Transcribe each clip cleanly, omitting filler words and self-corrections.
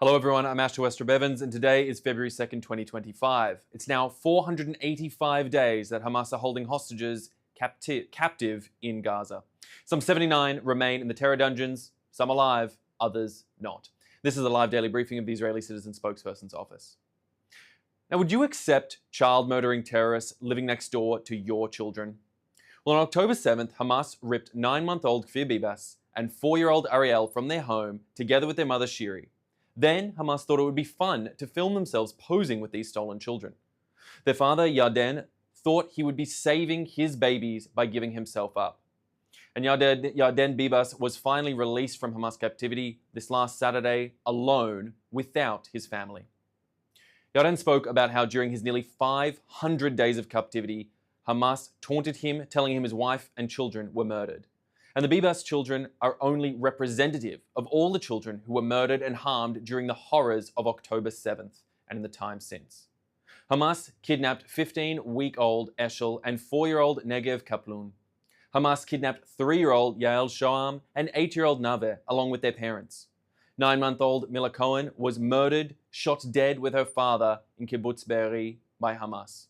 Hello everyone, I'm Westropp-Evans and today is February 2nd, 2025. It's now 485 days that Hamas are holding hostages captive in Gaza. Some 79 remain in the terror dungeons, some alive, others not. This is a live daily briefing of the Israeli Citizen Spokesperson's office. Now, would you accept child murdering terrorists living next door to your children? Well, on October 7th, Hamas ripped 9-month-old Kfir Bibas and 4-year-old Ariel from their home together with their mother Shiri. Then, Hamas thought it would be fun to film themselves posing with these stolen children. Their father, Yarden, thought he would be saving his babies by giving himself up. And Yarden Bibas was finally released from Hamas captivity this last Saturday, alone, without his family. Yarden spoke about how during his nearly 500 days of captivity, Hamas taunted him, telling him his wife and children were murdered. And the Bibas children are only representative of all the children who were murdered and harmed during the horrors of October 7th and in the time since. Hamas kidnapped 15-week-old Eshel and 4-year-old Negev Kaplun. Hamas kidnapped 3-year-old Yael Shoam and 8-year-old Nave, along with their parents. 9-month-old Mila Cohen was murdered, shot dead with her father in Kibbutz Be'eri by Hamas.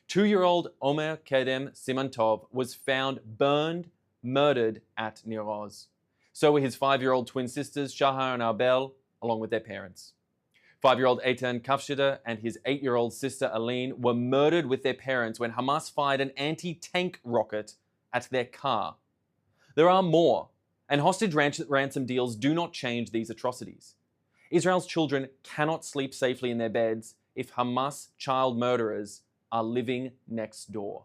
2-year-old Omer Kedem Simantov was found burned, murdered at Nir Oz. So were his 5-year-old twin sisters, Shahar and Arbel, along with their parents. 5-year-old Eitan Kafshida and his 8-year-old sister Aline were murdered with their parents when Hamas fired an anti-tank rocket at their car. There are more, and hostage ransom deals do not change these atrocities. Israel's children cannot sleep safely in their beds if Hamas child murderers are living next door.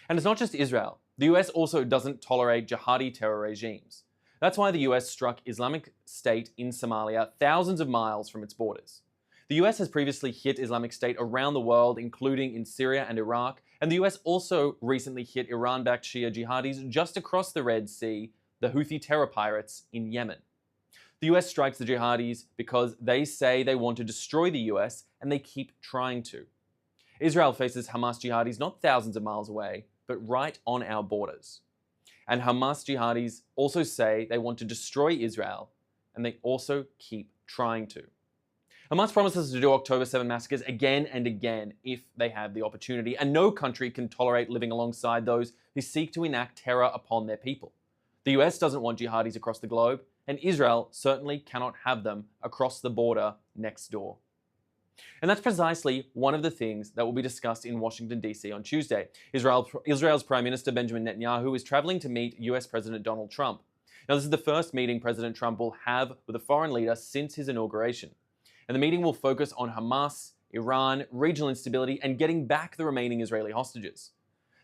And it's not just Israel. The US also doesn't tolerate jihadi terror regimes. That's why the US struck Islamic State in Somalia thousands of miles from its borders. The US has previously hit Islamic State around the world, including in Syria and Iraq, and the US also recently hit Iran-backed Shia jihadis just across the Red Sea, the Houthi terror pirates in Yemen. The US strikes the jihadis because they say they want to destroy the US, and they keep trying to. Israel faces Hamas jihadis not thousands of miles away, but right on our borders. And Hamas jihadis also say they want to destroy Israel, and they also keep trying to. Hamas promises to do October 7 massacres again and again if they have the opportunity, and no country can tolerate living alongside those who seek to enact terror upon their people. The US doesn't want jihadis across the globe, and Israel certainly cannot have them across the border next door. And that's precisely one of the things that will be discussed in Washington, D.C. on Tuesday. Israel's Prime Minister Benjamin Netanyahu is traveling to meet US President Donald Trump. Now, this is the first meeting President Trump will have with a foreign leader since his inauguration. And the meeting will focus on Hamas, Iran, regional instability, and getting back the remaining Israeli hostages.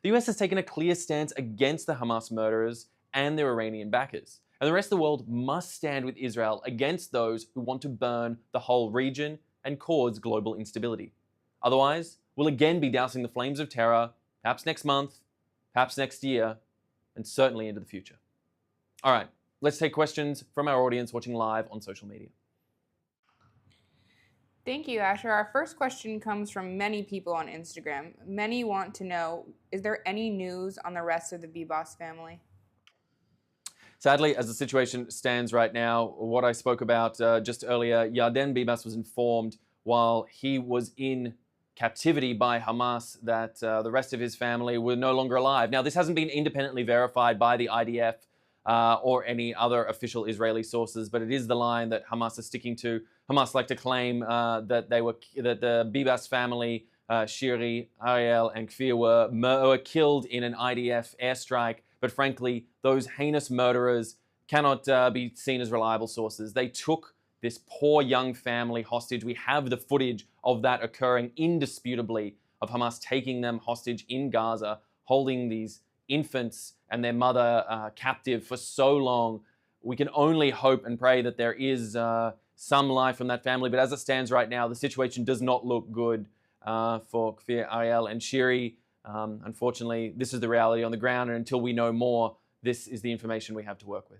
The US has taken a clear stance against the Hamas murderers and their Iranian backers. And the rest of the world must stand with Israel against those who want to burn the whole region and cause global instability. Otherwise, we'll again be dousing the flames of terror, perhaps next month, perhaps next year, and certainly into the future. All right, let's take questions from our audience watching live on social media. Thank you, Asher. Our first question comes from many people on Instagram. Many want to know, is there any news on the rest of the Bibas family? Sadly, as the situation stands right now, what I spoke about just earlier, Yarden Bibas was informed while he was in captivity by Hamas that the rest of his family were no longer alive. Now, this hasn't been independently verified by the IDF or any other official Israeli sources, but it is the line that Hamas is sticking to. Hamas like to claim that the Bibas family, Shiri, Ariel, and Kfir were killed in an IDF airstrike. But frankly, those heinous murderers cannot be seen as reliable sources. They took this poor young family hostage. We have the footage of that occurring indisputably, of Hamas taking them hostage in Gaza, holding these infants and their mother captive for so long. We can only hope and pray that there is some life from that family. But as it stands right now, the situation does not look good for Kfir, Ariel, and Shiri. Unfortunately, this is the reality on the ground, and until we know more, this is the information we have to work with.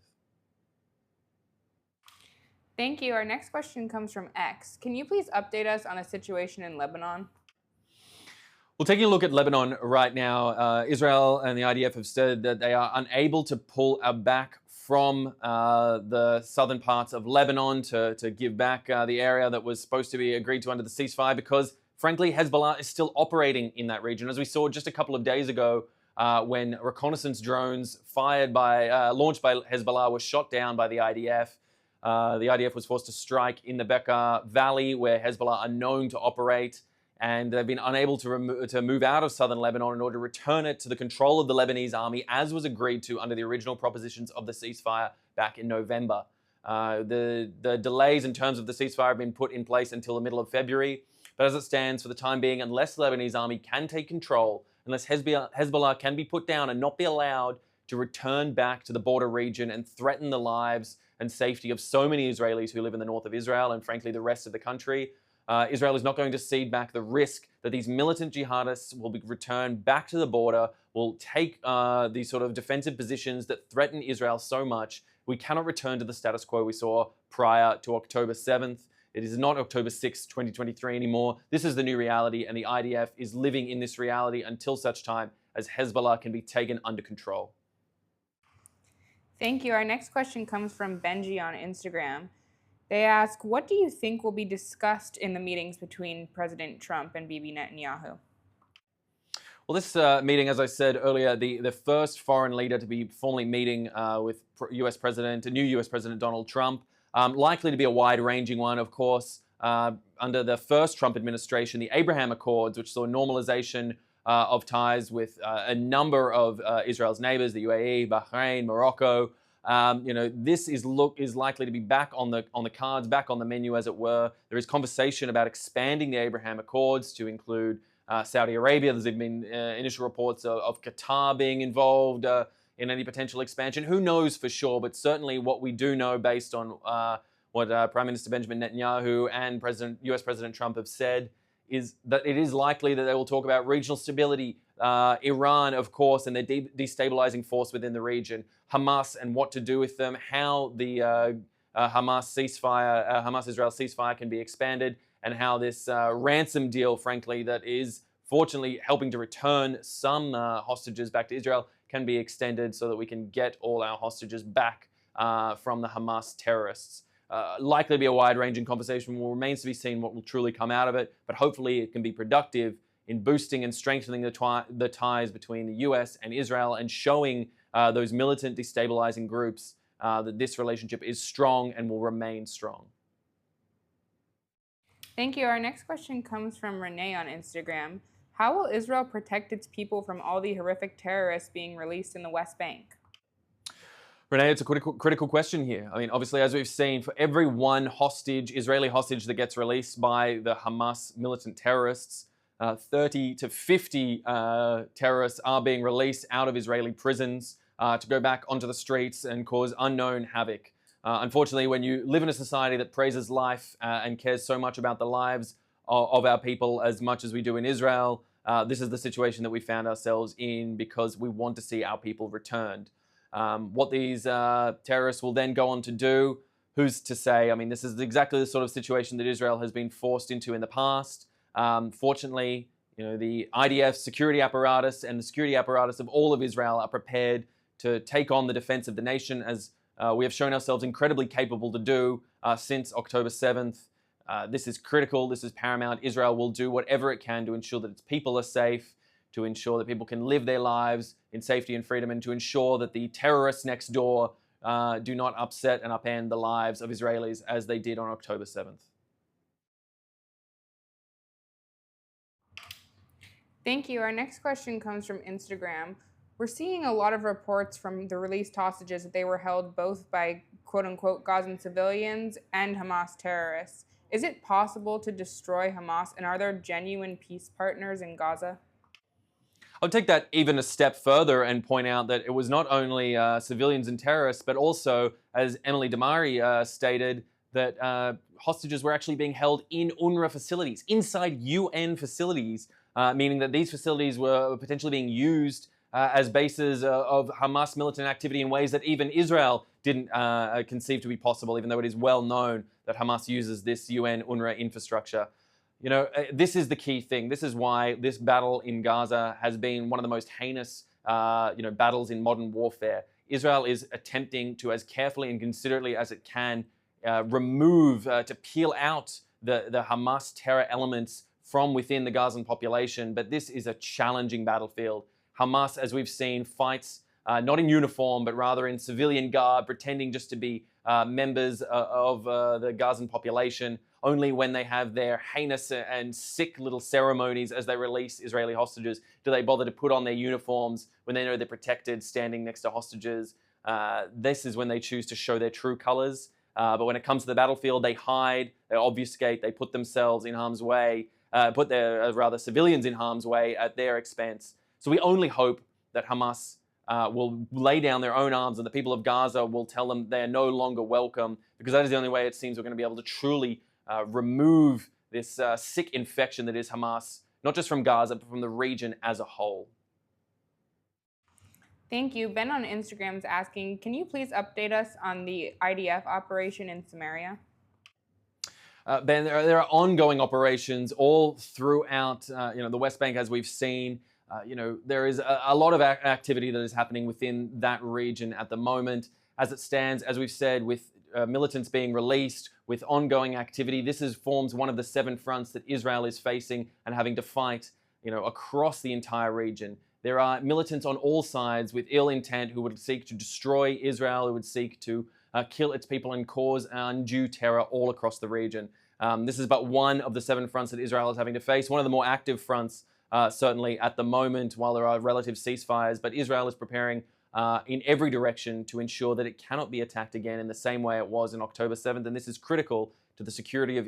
Thank you. Our next question comes from X. Can you please update us on the situation in Lebanon? Well, taking a look at Lebanon right now, Israel and the IDF have said that they are unable to pull back from the southern parts of Lebanon to give back the area that was supposed to be agreed to under the ceasefire, because frankly, Hezbollah is still operating in that region. As we saw just a couple of days ago, when reconnaissance drones launched by Hezbollah were shot down by the IDF. The IDF was forced to strike in the Bekaa Valley, where Hezbollah are known to operate, and they've been unable to move out of southern Lebanon in order to return it to the control of the Lebanese army, as was agreed to under the original propositions of the ceasefire back in November. The delays in terms of the ceasefire have been put in place until the middle of February, but as it stands for the time being, unless the Lebanese army can take control, unless Hezbollah can be put down and not be allowed to return back to the border region and threaten the lives and safety of so many Israelis who live in the north of Israel and frankly the rest of the country, Israel is not going to cede back the risk that these militant jihadists will be returned back to the border, will take these sort of defensive positions that threaten Israel so much. We cannot return to the status quo we saw prior to October 7th. It is not October 6th, 2023 anymore. This is the new reality, and the IDF is living in this reality until such time as Hezbollah can be taken under control. Thank you. Our next question comes from Benji on Instagram. They ask, what do you think will be discussed in the meetings between President Trump and Bibi Netanyahu? Well, this meeting, as I said earlier, the first foreign leader to be formally meeting with new US President Donald Trump, likely to be a wide-ranging one, of course. Under the first Trump administration, the Abraham Accords, which saw normalization of ties with a number of Israel's neighbors, the UAE, Bahrain, Morocco. This is likely to be back on the cards, back on the menu, as it were. There is conversation about expanding the Abraham Accords to include Saudi Arabia. There's been initial reports of Qatar being involved in any potential expansion. Who knows for sure? But certainly, what we do know, based on what Prime Minister Benjamin Netanyahu and US President Trump have said, is that it is likely that they will talk about regional stability, Iran, of course, and their destabilizing force within the region, Hamas and what to do with them, how the Hamas-Israel ceasefire can be expanded, and how this ransom deal, frankly, that is fortunately helping to return some hostages back to Israel, can be extended so that we can get all our hostages back from the Hamas terrorists. Likely to be a wide-ranging conversation. Well, remains to be seen what will truly come out of it, but hopefully it can be productive in boosting and strengthening the ties between the US and Israel, and showing those militant destabilizing groups that this relationship is strong and will remain strong. Thank you. Our next question comes from Renee on Instagram. How will Israel protect its people from all the horrific terrorists being released in the West Bank? Renee, it's a critical question here. I mean, obviously, as we've seen, for every one Israeli hostage that gets released by the Hamas militant terrorists, 30 to 50 terrorists are being released out of Israeli prisons to go back onto the streets and cause unknown havoc. Unfortunately, when you live in a society that praises life and cares so much about the lives of our people as much as we do in Israel, this is the situation that we found ourselves in, because we want to see our people returned. What these terrorists will then go on to do, who's to say? I mean, this is exactly the sort of situation that Israel has been forced into in the past. Fortunately, the IDF security apparatus and the security apparatus of all of Israel are prepared to take on the defense of the nation, as we have shown ourselves incredibly capable to do since October 7th. This is critical. This is paramount. Israel will do whatever it can to ensure that its people are safe, to ensure that people can live their lives in safety and freedom, and to ensure that the terrorists next door do not upset and upend the lives of Israelis as they did on October 7th. Thank you. Our next question comes from Instagram. We're seeing a lot of reports from the released hostages that they were held both by quote-unquote Gazan civilians and Hamas terrorists. Is it possible to destroy Hamas, and are there genuine peace partners in Gaza? I'll take that even a step further and point out that it was not only civilians and terrorists, but also, as Emily Damari stated, that hostages were actually being held in UNRWA facilities, inside UN facilities, meaning that these facilities were potentially being used as bases of Hamas militant activity in ways that even Israel didn't conceive to be possible, even though it is well known that Hamas uses this UN UNRWA infrastructure. This is the key thing. This is why this battle in Gaza has been one of the most heinous, battles in modern warfare. Israel is attempting to, as carefully and considerately as it can, to peel out the Hamas terror elements from within the Gazan population. But this is a challenging battlefield. Hamas, as we've seen, fights not in uniform, but rather in civilian garb, pretending just to be members of the Gazan population. Only when they have their heinous and sick little ceremonies as they release Israeli hostages do they bother to put on their uniforms when they know they're protected, standing next to hostages. This is when they choose to show their true colors. But when it comes to the battlefield, they hide, they obfuscate, they put themselves in harm's way, put their civilians in harm's way at their expense. So we only hope that Hamas will lay down their own arms and the people of Gaza will tell them they are no longer welcome, because that is the only way it seems we're going to be able to truly remove this sick infection that is Hamas, not just from Gaza, but from the region as a whole. Thank you. Ben on Instagram is asking, can you please update us on the IDF operation in Samaria? Ben, there are ongoing operations all throughout the West Bank, as we've seen. There is a lot of activity that is happening within that region at the moment. As it stands, as we've said, with militants being released, with ongoing activity, this forms one of the 7 fronts that Israel is facing and having to fight, across the entire region. There are militants on all sides with ill intent who would seek to destroy Israel, who would seek to kill its people and cause undue terror all across the region. This is but one of the 7 fronts that Israel is having to face. One of the more active fronts, certainly at the moment, while there are relative ceasefires, but Israel is preparing in every direction to ensure that it cannot be attacked again in the same way it was in October 7th. And this is critical to the security of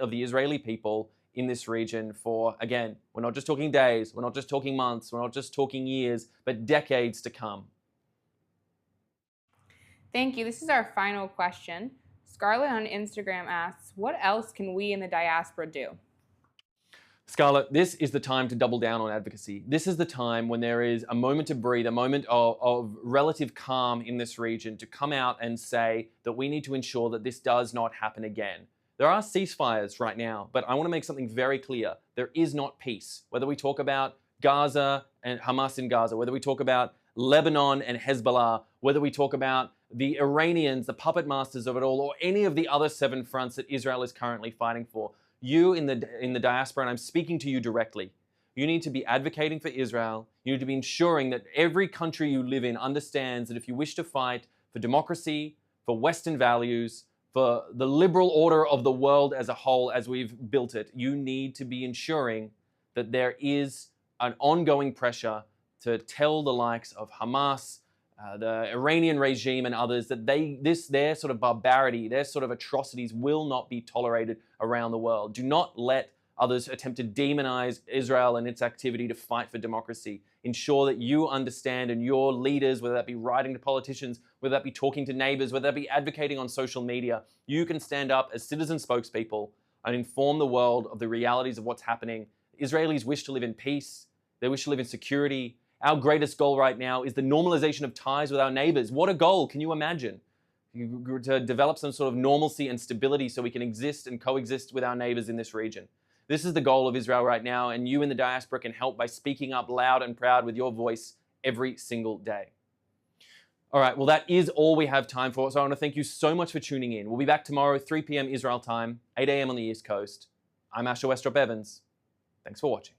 the Israeli people in this region for, again, we're not just talking days, we're not just talking months, we're not just talking years, but decades to come. Thank you. This is our final question. Scarlett on Instagram asks, what else can we in the diaspora do? Scarlett, this is the time to double down on advocacy. This is the time when there is a moment to breathe, a moment of relative calm in this region to come out and say that we need to ensure that this does not happen again. There are ceasefires right now, but I want to make something very clear. There is not peace. Whether we talk about Gaza and Hamas in Gaza, whether we talk about Lebanon and Hezbollah, whether we talk about the Iranians, the puppet masters of it all, or any of the other 7 fronts that Israel is currently fighting for, you in the diaspora, and I'm speaking to you directly, you need to be advocating for Israel. You need to be ensuring that every country you live in understands that if you wish to fight for democracy, for Western values, for the liberal order of the world as a whole, as we've built it, you need to be ensuring that there is an ongoing pressure to tell the likes of Hamas, the Iranian regime and others that their sort of barbarity, their sort of atrocities will not be tolerated around the world. Do not let others attempt to demonize Israel and its activity to fight for democracy. Ensure that you understand, and your leaders, whether that be writing to politicians, whether that be talking to neighbors, whether that be advocating on social media, you can stand up as citizen spokespeople and inform the world of the realities of what's happening. Israelis wish to live in peace. They wish to live in security. Our greatest goal right now is the normalization of ties with our neighbors. What a goal, can you imagine? To develop some sort of normalcy and stability so we can exist and coexist with our neighbors in this region. This is the goal of Israel right now, and you in the diaspora can help by speaking up loud and proud with your voice every single day. All right, well, that is all we have time for, so I want to thank you so much for tuning in. We'll be back tomorrow, 3 p.m. Israel time, 8 a.m. on the East Coast. I'm Westropp-Evans. Thanks for watching.